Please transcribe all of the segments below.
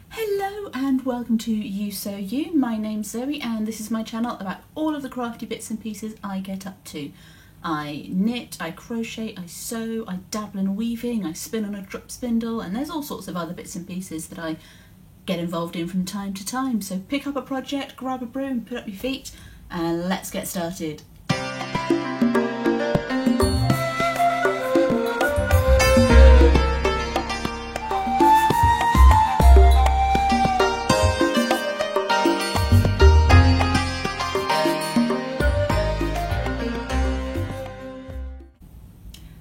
Hello and welcome to You Sew You. My name's Zoe and this is my channel about all of the crafty bits and pieces I get up to. I knit, I crochet, I sew, I dabble in weaving, I spin on a drop spindle, and there's all sorts of other bits and pieces that I get involved in from time to time. So pick up a project, grab a broom, put up your feet and let's get started.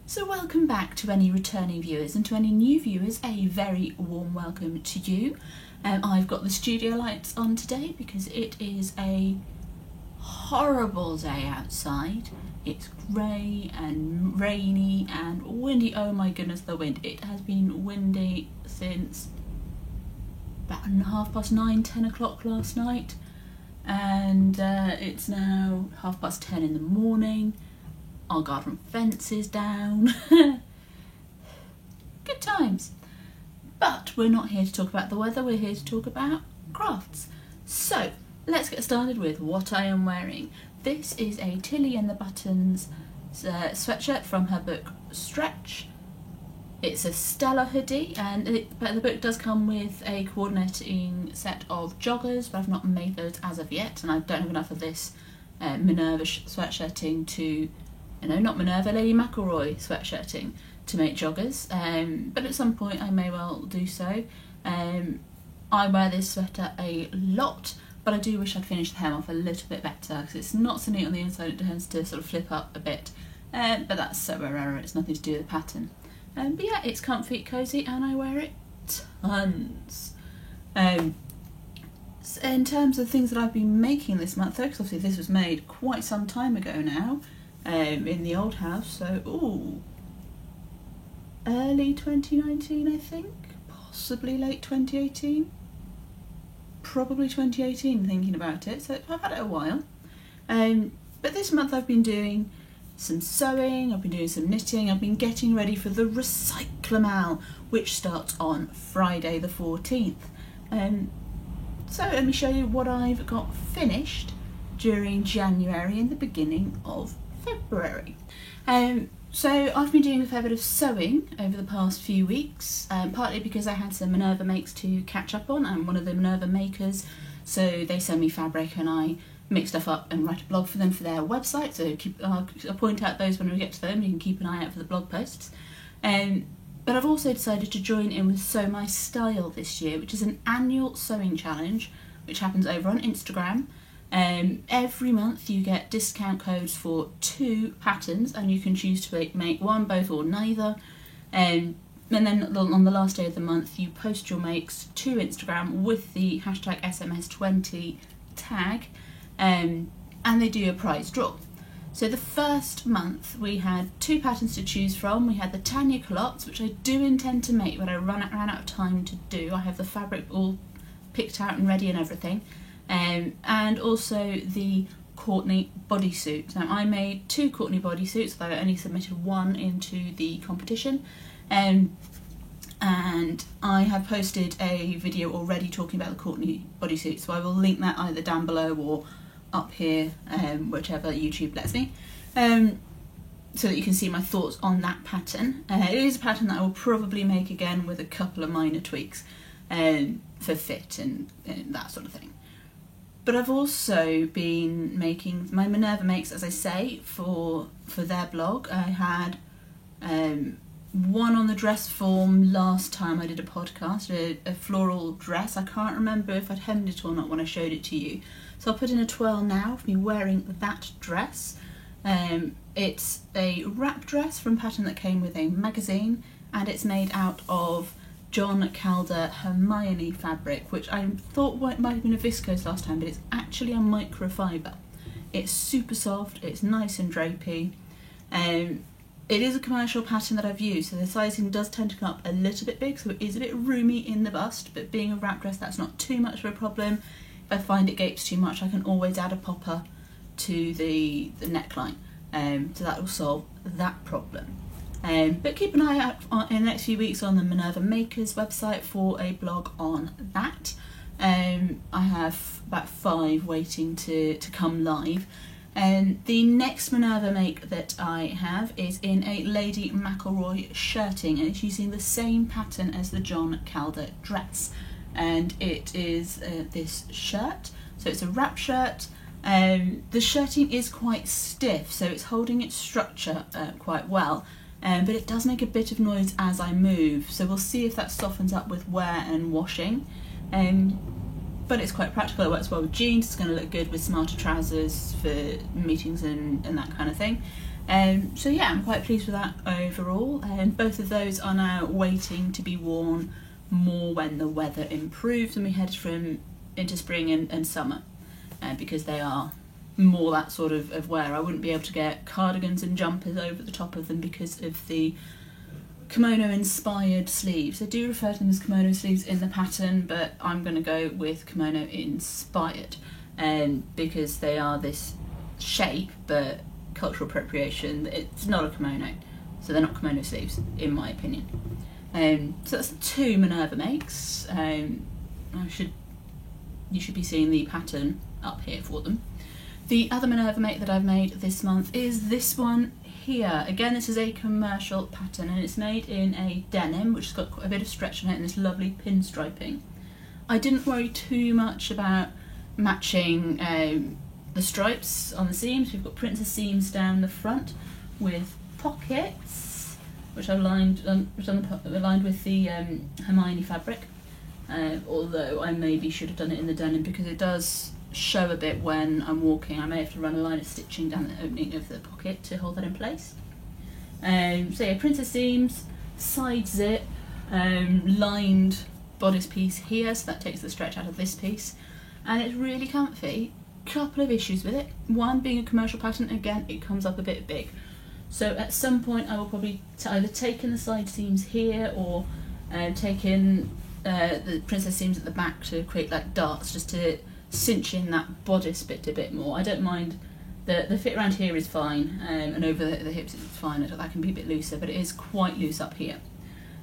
So welcome back to any returning viewers, and to any new viewers a very warm welcome to you. I've got the studio lights on today because it is a horrible day outside. It's grey and rainy and windy. Oh my goodness, the wind. It has been windy since about 9:30, 10 o'clock last night, and it's now 10:30 in the morning. Our garden fence is down. Good times. But we're not here to talk about the weather, we're here to talk about crafts. So let's get started with what I am wearing. This is a Tilly and the Buttons sweatshirt from her book Stretch. It's a Stella hoodie, but the book does come with a coordinating set of joggers, but I've not made those as of yet, and I don't have enough of this Minerva sweatshirting to, not Minerva, Lady McElroy sweatshirting to make joggers, but at some point I may well do so. I wear this sweater a lot, but I do wish I'd finished the hem off a little bit better because it's not so neat on the inside, it tends to sort of flip up a bit, but that's so rare, it's nothing to do with the pattern. But yeah, it's comfy, cosy, and I wear it tons. In terms of things that I've been making this month, though, because obviously this was made quite some time ago now, in the old house, so early 2019 I think, possibly late 2018, probably 2018 thinking about it, so I've had it a while. But this month I've been doing some sewing, I've been doing some knitting, I've been getting ready for the Recyclamal, which starts on Friday the 14th. So let me show you what I've got finished during January and the beginning of February. So I've been doing a fair bit of sewing over the past few weeks, partly because I had some Minerva makes to catch up on. I'm one of the Minerva makers, so they send me fabric and I make stuff up and write a blog for them for their website, so I'll point out those when we get to them. You can keep an eye out for the blog posts. But I've also decided to join in with Sew My Style this year, which is an annual sewing challenge which happens over on Instagram. Every month you get discount codes for 2 patterns and you can choose to make one, both or neither, and then on the last day of the month you post your makes to Instagram with the hashtag SMS20 tag, and they do a prize draw. So the first month we had 2 patterns to choose from. We had the Tanya culottes, which I do intend to make, but I ran out of time to do. I have the fabric all picked out and ready and everything. And also the Courtney bodysuit. Now I made 2 Courtney bodysuits, though I only submitted 1 into the competition, and I have posted a video already talking about the Courtney bodysuit, so I will link that either down below or up here, whichever YouTube lets me, so that you can see my thoughts on that pattern. It is a pattern that I will probably make again with a couple of minor tweaks for fit and that sort of thing. But I've also been making my Minerva makes, as I say, for their blog. I had one on the dress form last time I did a podcast, a floral dress. I can't remember if I'd hemmed it or not when I showed it to you. So I'll put in a twirl now of me wearing that dress. It's a wrap dress from a pattern that came with a magazine, and it's made out of John Calder Hermione fabric, which I thought might have been a viscose last time, but it's actually a microfiber. It's super soft, it's nice and drapey. It is a commercial pattern that I've used, so the sizing does tend to come up a little bit big, so it is a bit roomy in the bust, but being a wrap dress, that's not too much of a problem. If I find it gapes too much, I can always add a popper to the neckline, so that will solve that problem. But keep an eye out in the next few weeks on the Minerva Makers website for a blog on that. I have about 5 waiting to come live. The next Minerva make that I have is in a Lady McElroy shirting, and it's using the same pattern as the John Calder dress, and it is this shirt. So it's a wrap shirt. The shirting is quite stiff, so it's holding its structure quite well, but it does make a bit of noise as I move, so we'll see if that softens up with wear and washing. But it's quite practical, it works well with jeans, it's going to look good with smarter trousers for meetings and that kind of thing. So yeah, I'm quite pleased with that overall, and both of those are now waiting to be worn more when the weather improves and we head into spring and summer, because they are more that sort of wear. I wouldn't be able to get cardigans and jumpers over the top of them because of the kimono inspired sleeves. They do refer to them as kimono sleeves in the pattern, but I'm going to go with kimono inspired, because they are this shape but cultural appropriation. It's not a kimono, so they're not kimono sleeves in my opinion. So that's 2 Minerva makes. You should be seeing the pattern up here for them. The other Minerva make that I've made this month is this one here. Again, this is a commercial pattern, and it's made in a denim, which has got quite a bit of stretch on it and this lovely pinstriping. I didn't worry too much about matching the stripes on the seams. We've got princess seams down the front with pockets, which I've lined with the Hermione fabric. Although I maybe should have done it in the denim because it does show a bit when I'm walking. I may have to run a line of stitching down the opening of the pocket to hold that in place. So yeah, princess seams, side zip, lined bodice piece here, so that takes the stretch out of this piece, and it's really comfy. Couple of issues with it. One, being a commercial pattern, again it comes up a bit big, so at some point I will probably either take in the side seams here or take in the princess seams at the back to create like darts, just to cinch in that bodice bit a bit more. I don't mind, the fit around here is fine, and over the hips it's fine. That can be a bit looser, but it is quite loose up here.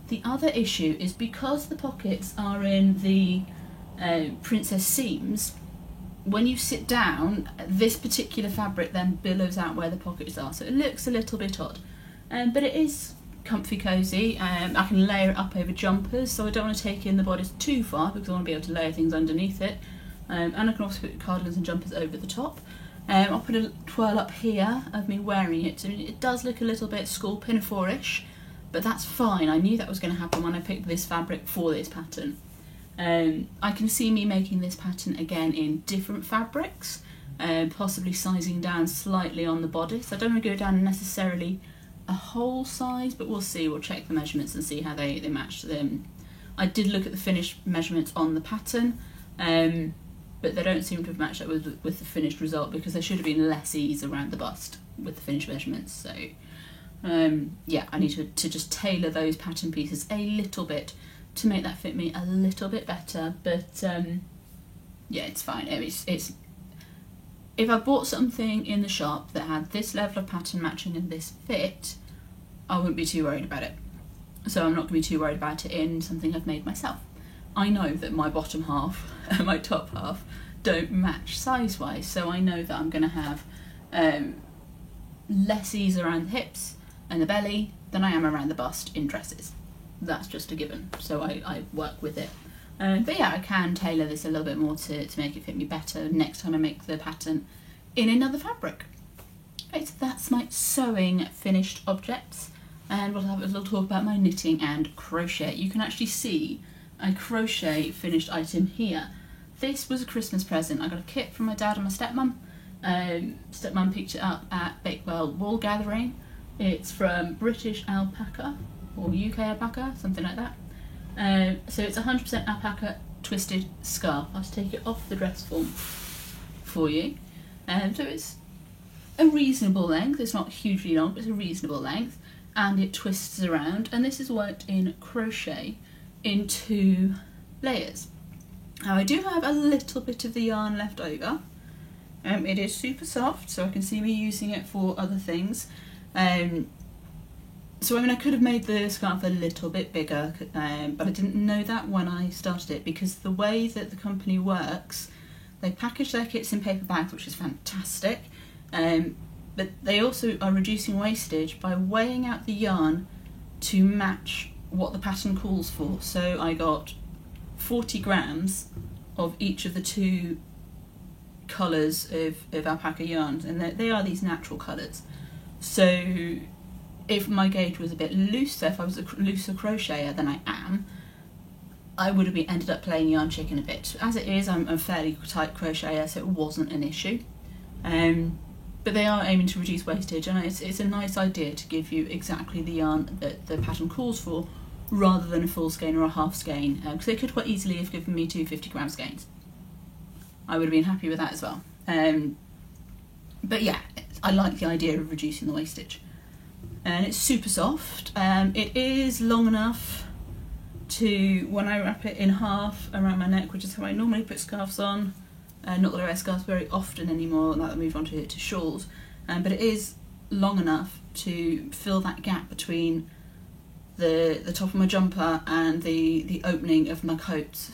The other issue is because the pockets are in the princess seams, when you sit down, this particular fabric then billows out where the pockets are, so it looks a little bit odd, but it is comfy cosy. I can layer it up over jumpers, so I don't want to take in the bodice too far because I want to be able to layer things underneath it. And I can also put cardigans and jumpers over the top. I'll put a twirl up here of me wearing it. I mean, it does look a little bit school pinafore-ish, but that's fine. I knew that was going to happen when I picked this fabric for this pattern. I can see me making this pattern again in different fabrics, possibly sizing down slightly on the bodice. I don't want to go down necessarily a whole size, but we'll see. We'll check the measurements and see how they match them. I did look at the finished measurements on the pattern, but they don't seem to have matched up with the finished result, because there should have been less ease around the bust with the finished measurements. So yeah, I need to just tailor those pattern pieces a little bit to make that fit me a little bit better, but yeah, it's fine. It's if I bought something in the shop that had this level of pattern matching and this fit, I wouldn't be too worried about it. So I'm not going to be too worried about it in something I've made myself. I know that my bottom half and my top half don't match size-wise, so I know that I'm going to have less ease around the hips and the belly than I am around the bust in dresses. That's just a given, so I work with it. But yeah, I can tailor this a little bit more to make it fit me better next time I make the pattern in another fabric. Right, so that's my sewing finished objects, and we'll have a little talk about my knitting and crochet. You can actually see a crochet finished item here. This was a Christmas present. I got a kit from my dad and my stepmum. Stepmum picked it up at Bakewell Wool Gathering. It's from British Alpaca, or UK Alpaca, something like that. So it's 100% alpaca twisted scarf. I'll just take it off the dress form for you. So it's a reasonable length. It's not hugely long, but it's a reasonable length, and it twists around. And this is worked in crochet in 2 layers. Now I do have a little bit of the yarn left over. It is super soft, so I can see me using it for other things. So I mean, I could have made the scarf a little bit bigger, but I didn't know that when I started it, because the way that the company works, they package their kits in paper bags, which is fantastic, but they also are reducing wastage by weighing out the yarn to match what the pattern calls for. So I got 40 grams of each of the two colours of alpaca yarns, and they are these natural colours. So if my gauge was a bit looser, if I was a looser crocheter than I am, I would have ended up playing yarn chicken a bit. As it is, I'm a fairly tight crocheter, so it wasn't an issue. But they are aiming to reduce wastage, and it's a nice idea to give you exactly the yarn that the pattern calls for, rather than a full skein or a half skein, because they could quite easily have given me two 50-gram skeins. I would have been happy with that as well. But yeah, I like the idea of reducing the wastage. And it's super soft. It is long enough to, when I wrap it in half around my neck, which is how I normally put scarves on, not that I wear scarves very often anymore, now that I move on to shawls, but it is long enough to fill that gap between the top of my jumper and the opening of my coat.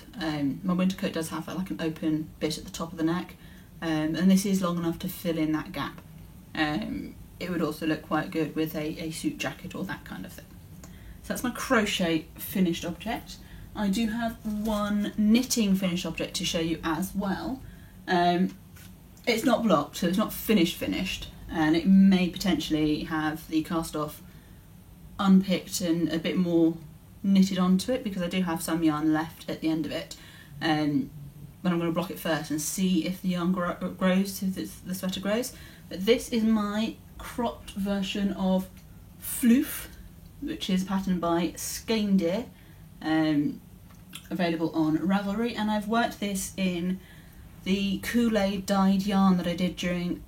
My winter coat does have like an open bit at the top of the neck, and this is long enough to fill in that gap. It would also look quite good with a suit jacket or that kind of thing. So that's my crochet finished object. I do have one knitting finished object to show you as well. It's not blocked, so it's not finished, and it may potentially have the cast off unpicked and a bit more knitted onto it, because I do have some yarn left at the end of it. But I'm going to block it first and see if the yarn grows, if the sweater grows. But this is my cropped version of Floof, which is patterned by Skeindir, available on Ravelry, and I've worked this in the Kool-Aid dyed yarn that I did during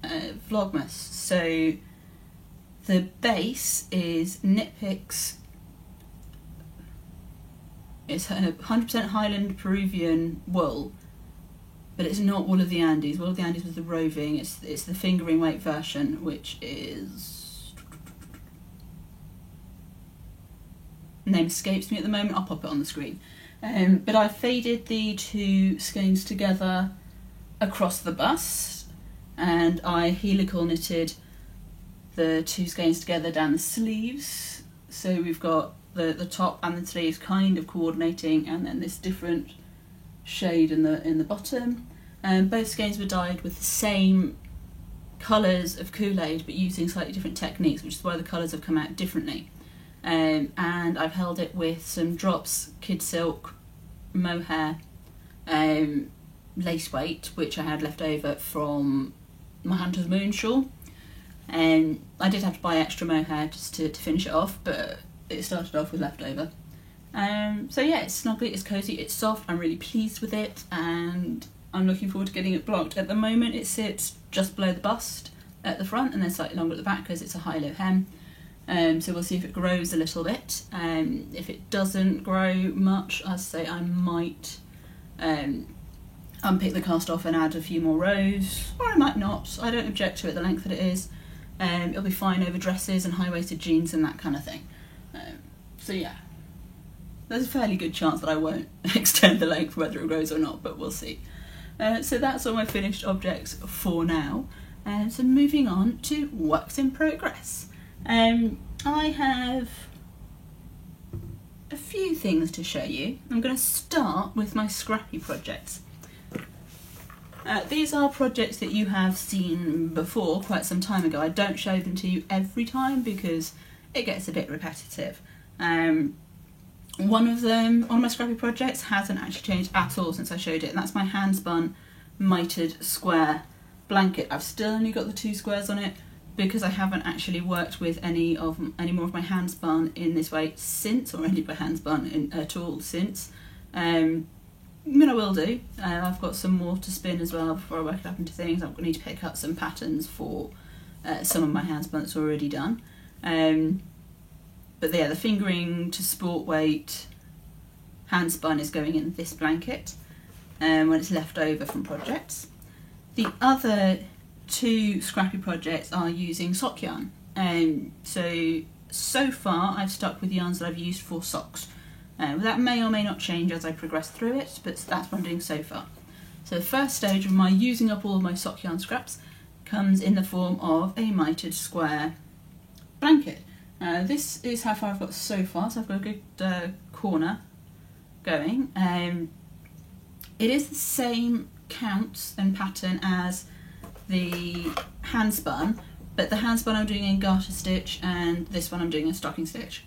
Vlogmas. So the base is Knit Picks, it's 100% Highland Peruvian wool, but it's not Wool of the Andes. Wool of the Andes was the roving, it's the fingering weight version, which is... name escapes me at the moment, I'll pop it on the screen. But I faded the two skeins together across the bust, and I helical knitted the two skeins together down the sleeves. So we've got the top and the sleeves kind of coordinating, and then this different shade in the bottom. Both skeins were dyed with the same colours of Kool-Aid, but using slightly different techniques, which is why the colours have come out differently. And I've held it with some drops Kid Silk mohair lace weight, which I had left over from my Hunter's Moon shawl. I did have to buy extra mohair just to finish it off, but it started off with leftover. So yeah, it's snuggly, it's cosy, it's soft, I'm really pleased with it, and I'm looking forward to getting it blocked. At the moment it sits just below the bust at the front and then slightly longer at the back because it's a high-low hem. So we'll see if it grows a little bit. If it doesn't grow much, I'd say I might unpick the cast off and add a few more rows, or I might not. I don't object to it the length that it is. It'll be fine over dresses and high-waisted jeans and that kind of thing. So yeah, there's a fairly good chance that I won't extend the length whether it grows or not, but we'll see. So that's all my finished objects for now. So moving on to works in progress. I have a few things to show you. I'm going to start with my scrappy projects. These are projects that you have seen before quite some time ago. I don't show them to you every time because it gets a bit repetitive. One of my scrappy projects hasn't actually changed at all since I showed it, and that's my hand spun mitered square blanket. I've still only got the 2 squares on it because I haven't actually worked with any more of my hand spun in this way since, or any of my hand spun at all since. I mean, I will do. I've got some more to spin as well before I work it up into things. I'm going to need to pick up some patterns for some of my hand spun that's already done. But yeah, the fingering to sport weight hand spun is going in this blanket when it's left over from projects. The other 2 scrappy projects are using sock yarn. So so far I've stuck with yarns that I've used for socks. That may or may not change as I progress through it, but that's what I'm doing so far. So the first stage of my using up all of my sock yarn scraps comes in the form of a mitered square blanket. This is how far I've got so far, so I've got a good corner going. It is the same counts and pattern as the hand spun, but the hand spun I'm doing in garter stitch and this one I'm doing in stocking stitch.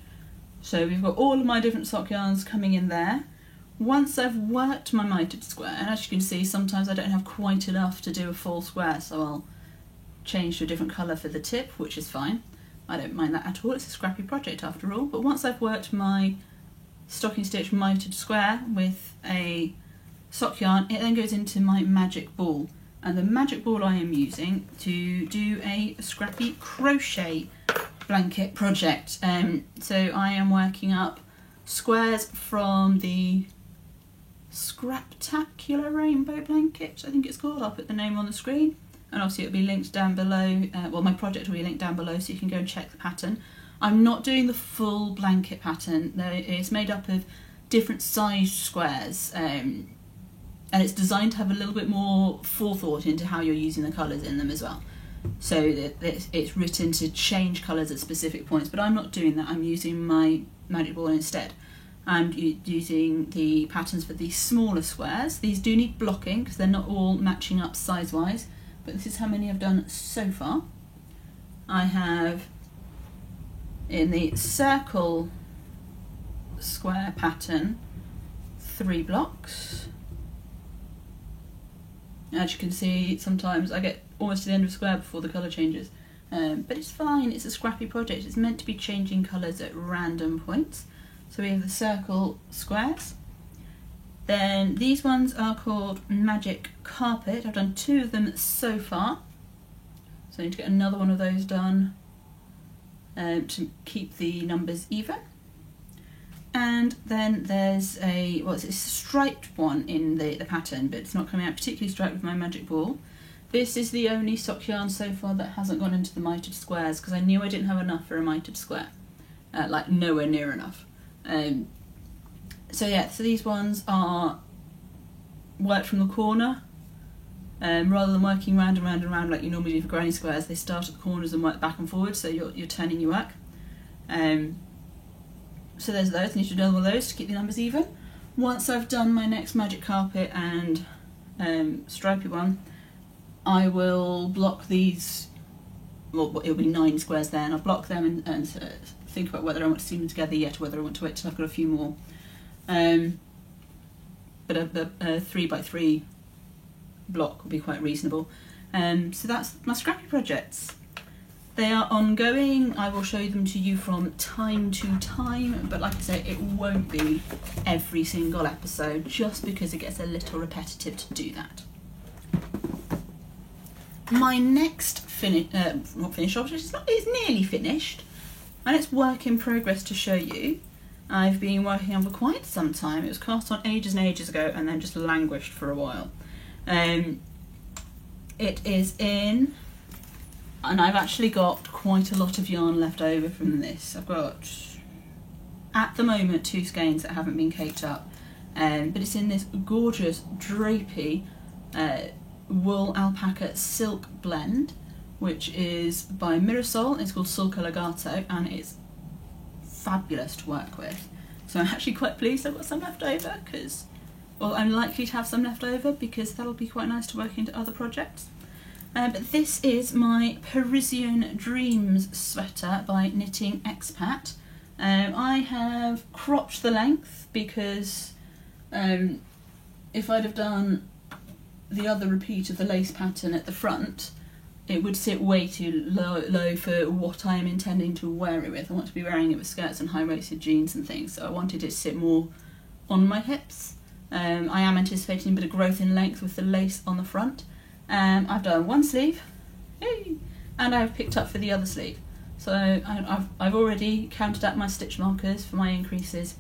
So we've got all of my different sock yarns coming in there. Once I've worked my mitered square, and as you can see sometimes I don't have quite enough to do a full square, so I'll change to a different colour for the tip, which is fine. I don't mind that at all, it's a scrappy project after all. But once I've worked my stocking stitch mitered square with a sock yarn, it then goes into my magic ball. And the magic ball I am using to do a scrappy crochet blanket project. So I am working up squares from the Scraptacular Rainbow Blanket, I think it's called. I'll put the name on the screen, and obviously it'll be linked down below. Well, my project will be linked down below so you can go and check the pattern. I'm not doing the full blanket pattern. It's made up of different sized squares, and it's designed to have a little bit more forethought into how you're using the colours in them as well. So that it's written to change colours at specific points, but I'm not doing that. I'm using my magic ball instead. I'm using the patterns for these smaller squares. These do need blocking because they're not all matching up size wise, but this is how many I've done so far. I have, in the circle square pattern, 3 blocks. As you can see, sometimes I get almost to the end of a square before the colour changes. But it's fine, it's a scrappy project. It's meant to be changing colours at random points. So we have the circle squares. Then these ones are called Magic Carpet. I've done 2 of them so far. So I need to get another one of those done to keep the numbers even. And then there's it's a striped one in the pattern, but it's not coming out particularly striped with my magic ball. This is the only sock yarn so far that hasn't gone into the mitered squares because I knew I didn't have enough for a mitered square, like nowhere near enough. So these ones are worked from the corner, rather than working round and round and round like you normally do for granny squares. They start at the corners and work back and forward, so you're turning your work. So there's those. I need to do another one of those to keep the numbers even. Once I've done my next magic carpet and stripy one, I will block these. Well, it'll be 9 squares there, and I'll block them and think about whether I want to seam them together yet or whether I want to wait till I've got a few more. But a 3x3 block will be quite reasonable. So that's my scrappy projects. They are ongoing. I will show them to you from time to time, but like I say, it won't be every single episode just because it gets a little repetitive to do that. My next not finished object, it's nearly finished, and it's work in progress to show you. I've been working on for quite some time. It was cast on ages and ages ago and then just languished for a while. It is in, and I've actually got quite a lot of yarn left over from this. I've got, at the moment, 2 skeins that haven't been caked up, but it's in this gorgeous drapey wool alpaca silk blend, which is by Mirasol. It's called Sulca Legato, and it's fabulous to work with. So I'm actually quite pleased I've got some left over, because, well, I'm likely to have some left over because that'll be quite nice to work into other projects. But this is my Parisian Dreams sweater by Knitting Expat. I have cropped the length because if I'd have done the other repeat of the lace pattern at the front, it would sit way too low for what I am intending to wear it with. I want to be wearing it with skirts and high-waisted jeans and things, so I wanted it to sit more on my hips. I am anticipating a bit of growth in length with the lace on the front. I've done one sleeve, yay, and I've picked up for the other sleeve. So I've already counted up my stitch markers for my increases,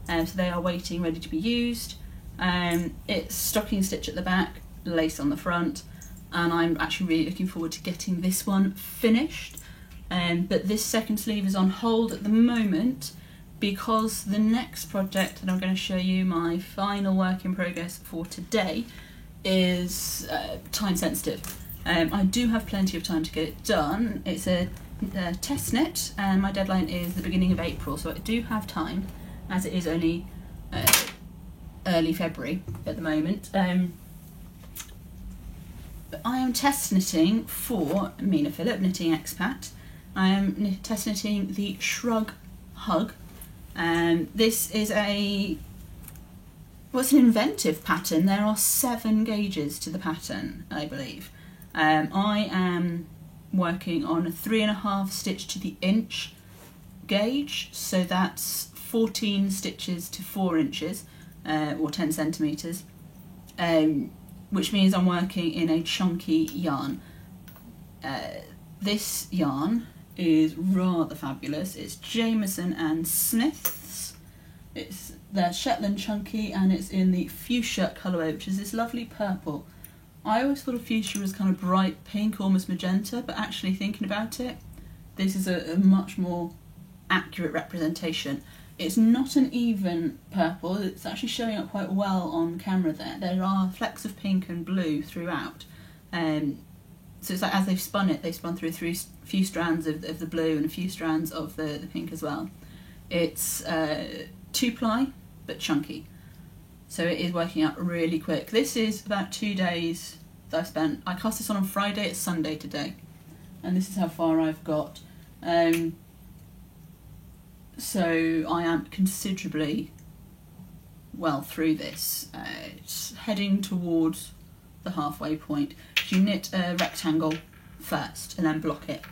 so they are waiting, ready to be used. It's stocking stitch at the back, lace on the front, and I'm actually really looking forward to getting this one finished. but this second sleeve is on hold at the moment because the next project that I'm going to show you, my final work in progress for today, is time sensitive. I do have plenty of time to get it done. It's a test knit and my deadline is the beginning of April, so I do have time as it is only early February at the moment. But I am test knitting for Mina Phillip, Knitting Expat. I am test knitting the Shrug Hug. This is an inventive pattern. There are 7 gauges to the pattern, I believe. I am working on a 3.5 stitch to the inch gauge, so that's 14 stitches to 4 inches, or 10 centimetres, which means I'm working in a chunky yarn. This yarn is rather fabulous. It's Jameson and Smith's. It's their Shetland Chunky and it's in the fuchsia colourway, which is this lovely purple. I always thought of fuchsia as kind of bright pink, almost magenta, but actually thinking about it, this is a much more accurate representation. It's not an even purple, it's actually showing up quite well on camera there. There are flecks of pink and blue throughout. So it's like as they've spun it, they've spun through a few strands of the blue and a few strands of the pink as well. It's 2-ply, but chunky. So it is working out really quick. This is about 2 days that I've spent. I cast this on Friday, it's Sunday today. And this is how far I've got. So I am considerably well through this. It's heading towards the halfway point. You knit a rectangle first and then block it.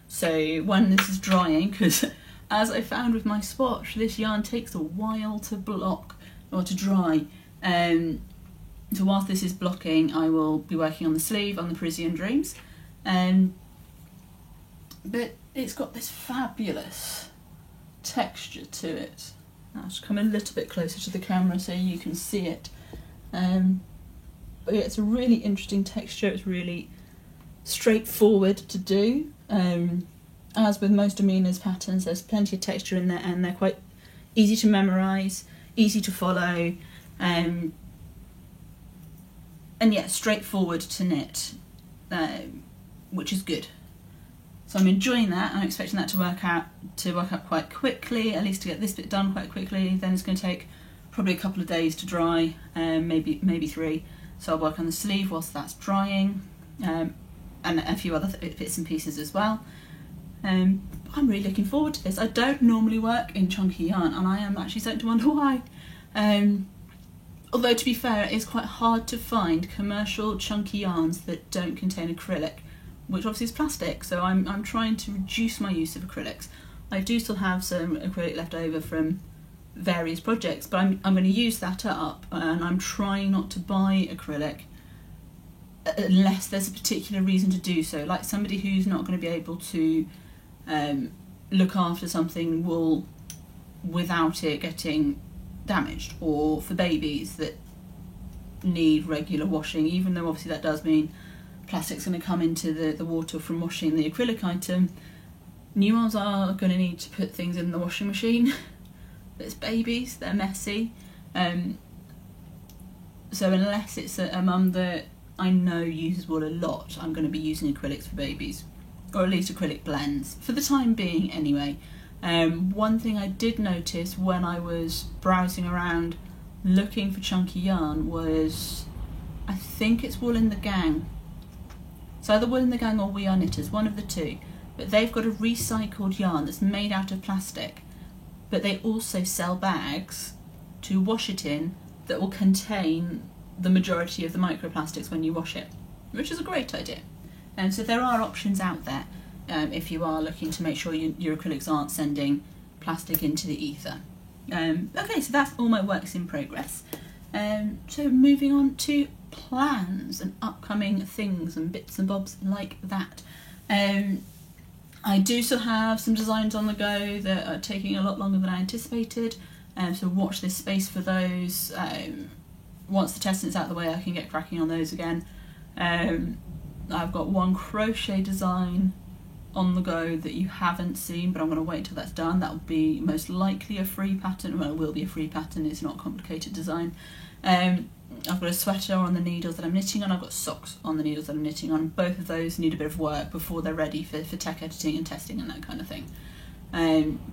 So when this is drying, because as I found with my swatch, this yarn takes a while to block or to dry. So whilst this is blocking, I will be working on the sleeve on the Parisian Dreams. But it's got this fabulous texture to it. I'll just come a little bit closer to the camera so you can see it. But yeah, it's a really interesting texture. It's really straightforward to do. As with most of Mina's patterns, there's plenty of texture in there and they're quite easy to memorise, easy to follow, and yeah, straightforward to knit, which is good. So I'm enjoying that. I'm expecting that to work out quite quickly, at least to get this bit done quite quickly. Then it's going to take probably a couple of days to dry, maybe 3. So I'll work on the sleeve whilst that's drying, and a few other bits and pieces as well. I'm really looking forward to this. I don't normally work in chunky yarn, and I am actually starting to wonder why. Although to be fair, it is quite hard to find commercial chunky yarns that don't contain acrylic, which obviously is plastic, so I'm trying to reduce my use of acrylics. I do still have some acrylic left over from various projects, but I'm going to use that up, and I'm trying not to buy acrylic unless there's a particular reason to do so, like somebody who's not going to be able to look after something wool without it getting damaged, or for babies that need regular washing, even though obviously that does mean plastic's going to come into the water from washing the acrylic item. New mums are going to need to put things in the washing machine. It's babies, they're messy. So unless it's a mum that I know uses wool a lot, I'm going to be using acrylics for babies, or at least acrylic blends, for the time being anyway. One thing I did notice when I was browsing around looking for chunky yarn was, I think it's Wool in the Gang. It's either Wool in the Gang or We Are Knitters, one of the two. But they've got a recycled yarn that's made out of plastic, but they also sell bags to wash it in that will contain the majority of the microplastics when you wash it, which is a great idea. And so there are options out there if you are looking to make sure your acrylics aren't sending plastic into the ether. Okay, so that's all my works in progress. So moving on to plans and upcoming things and bits and bobs like that. I do still have some designs on the go that are taking a lot longer than I anticipated, so watch this space for those. Once the testing's out of the way, I can get cracking on those again. I've got one crochet design on the go that you haven't seen, but I'm going to wait until that's done. That will be most likely a free pattern. Well, it will be a free pattern, it's not a complicated design. I've got a sweater on the needles that I'm knitting on, I've got socks on the needles that I'm knitting on. Both of those need a bit of work before they're ready for tech editing and testing and that kind of thing.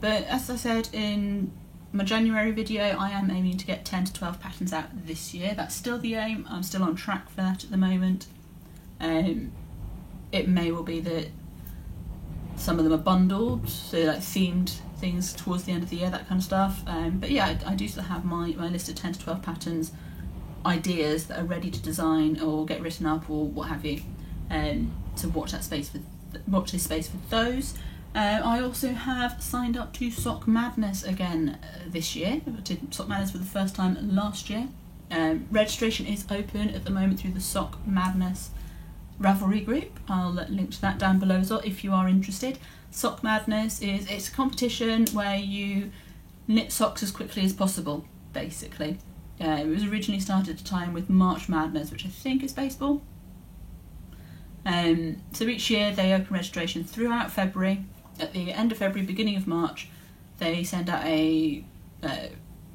But as I said in my January video, I am aiming to get 10 to 12 patterns out this year. That's still the aim, I'm still on track for that at the moment. It may well be that some of them are bundled, so like themed things towards the end of the year, that kind of stuff. But yeah, I do still have my list of 10 to 12 patterns, ideas that are ready to design or get written up or what have you. So watch this space for those. I also have signed up to Sock Madness again this year. I did Sock Madness for the first time last year. Registration is open at the moment through the Sock Madness Ravelry group. I'll link to that down below as well if you are interested. Sock Madness it's a competition where you knit socks as quickly as possible, basically. It was originally started at a time with March Madness, which I think is baseball. So each year they open registration throughout February. At the end of February, beginning of March, they send out a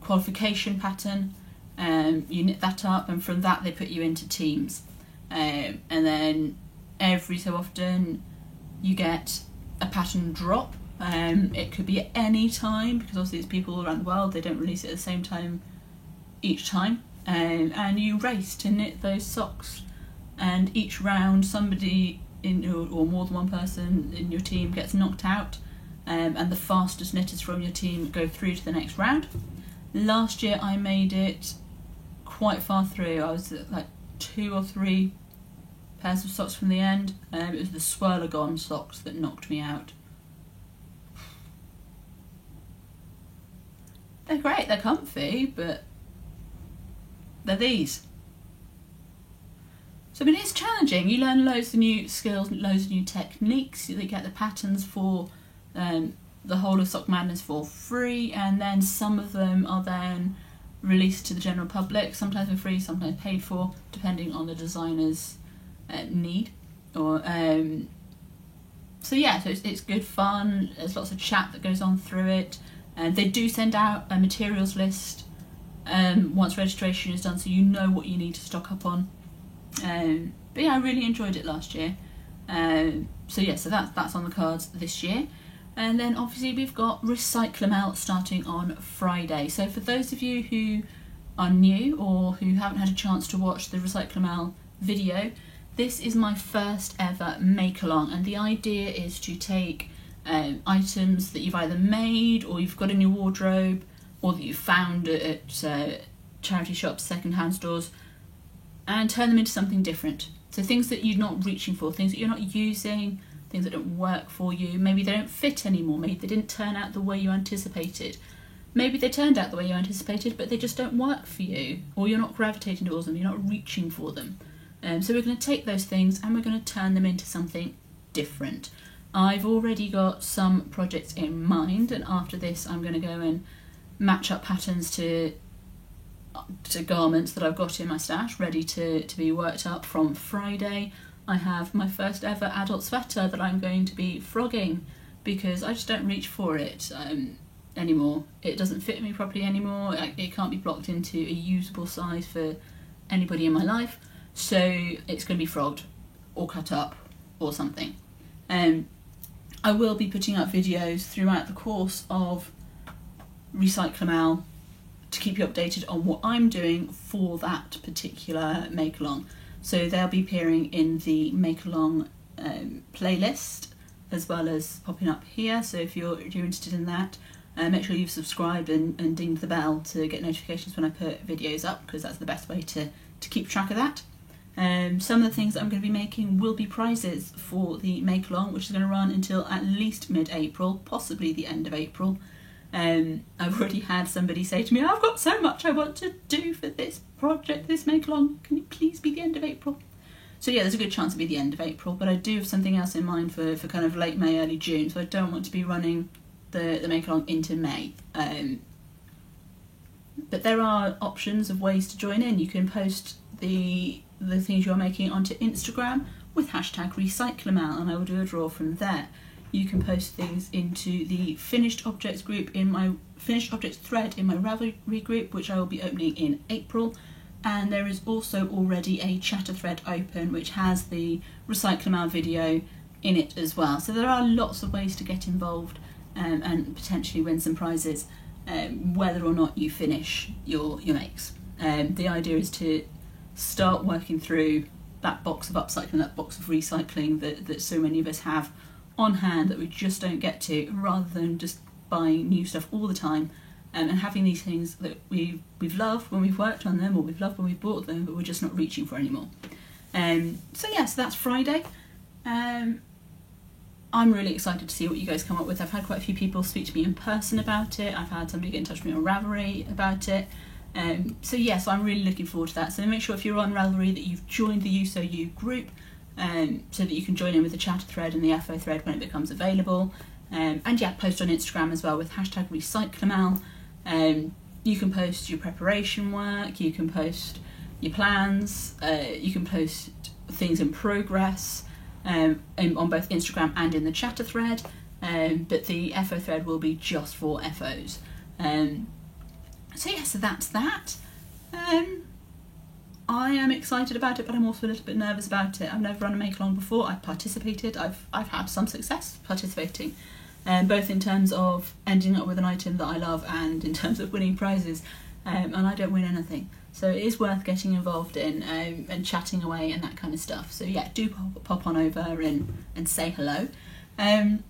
qualification pattern. You knit that up, and from that they put you into teams. And then every so often you get a pattern drop. It could be at any time, because obviously it's people all around the world, they don't release it at the same time each time. And you race to knit those socks. And each round somebody or more than one person in your team gets knocked out, and the fastest knitters from your team go through to the next round. Last year I made it quite far through. I was at like 2 or 3 pairs of socks from the end. It was the Swirlagon socks that knocked me out. They're great, they're comfy, but they're these. So I mean, it's challenging. You learn loads of new skills, loads of new techniques. You get the patterns for the whole of Sock Madness for free, and then some of them are then released to the general public, sometimes for free, sometimes paid for, depending on the designer's need. Or so yeah, so it's good fun. There's lots of chat that goes on through it, and they do send out a materials list once registration is done, so you know what you need to stock up on. But yeah, I really enjoyed it last year. So yeah, so that's on the cards this year. And then obviously we've got Recyclamel starting on Friday. So for those of you who are new or who haven't had a chance to watch the Recyclamel video, this is my first ever make along, and the idea is to take items that you've either made or you've got in your wardrobe or that you found at charity shops, second-hand stores, and turn them into something different. So things that you're not reaching for, things that you're not using, things that don't work for you. Maybe they don't fit anymore, maybe they didn't turn out the way you anticipated. Maybe they turned out the way you anticipated, but they just don't work for you, or you're not gravitating towards them, you're not reaching for them. So we're going to take those things and we're going to turn them into something different. I've already got some projects in mind, and after this I'm going to go and match up patterns to garments that I've got in my stash ready to be worked up from Friday. I have my first ever adult sweater that I'm going to be frogging because I just don't reach for it anymore. It doesn't fit me properly anymore. It can't be blocked into a usable size for anybody in my life, so it's going to be frogged or cut up or something. I will be putting up videos throughout the course of Recyclamel to keep you updated on what I'm doing for that particular make-along. So they'll be appearing in the make-along playlist as well as popping up here. So if you're interested in that, make sure you've subscribed and dinged the bell to get notifications when I put videos up, because that's the best way to keep track of that. Some of the things that I'm going to be making will be prizes for the make-along, which is going to run until at least mid-April, possibly the end of April. I've already had somebody say to me, I've got so much I want to do for this project, this make-along, can you please be the end of April? So yeah, there's a good chance it'll be the end of April, but I do have something else in mind for kind of late May, early June, so I don't want to be running the make-along into May. But there are options of ways to join in. You can post the things you're making onto Instagram with hashtag Recyclamel, and I will do a draw from there. you can post things into the finished objects group in my finished objects thread in my Ravelry group, which I will be opening in April. And there is also already a chatter thread open which has the Recyclamal video in it as well. So there are lots of ways to get involved and potentially win some prizes, whether or not you finish your makes. The idea is to start working through that box of upcycling, that box of recycling that so many of us have on hand that we just don't get to, rather than just buying new stuff all the time. And having these things that we've loved when we've worked on them, or we've loved when we've bought them, but we're just not reaching for anymore. So that's Friday. I'm really excited to see what you guys come up with. I've had quite a few people speak to me in person about it. I've had somebody get in touch with me on Ravelry about it. So I'm really looking forward to that. So make sure if you're on Ravelry that you've joined the USOU group, so that you can join in with the chatter thread and the FO thread when it becomes available. Post on Instagram as well with hashtag Recyclamal. You can post your preparation work, you can post your plans, you can post things in progress on both Instagram and in the chatter thread, but the FO thread will be just for FOs. So that's that. I am excited about it, but I'm also a little bit nervous about it. I've never run a make-along before. I've participated. I've had some success participating, both in terms of ending up with an item that I love and in terms of winning prizes, and I don't win anything. So it is worth getting involved in and chatting away and that kind of stuff. So do pop on over and say hello. That's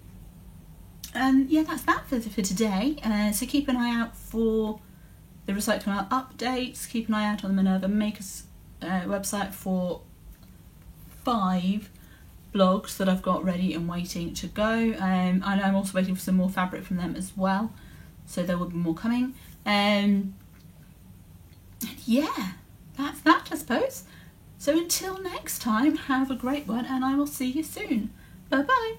that for today. So keep an eye out for the Recyclamal updates. Keep an eye out on the Minerva Makers website for 5 blogs that I've got ready and waiting to go. And I'm also waiting for some more fabric from them as well. So there will be more coming. That's that, I suppose. So until next time, have a great one, and I will see you soon. Bye bye.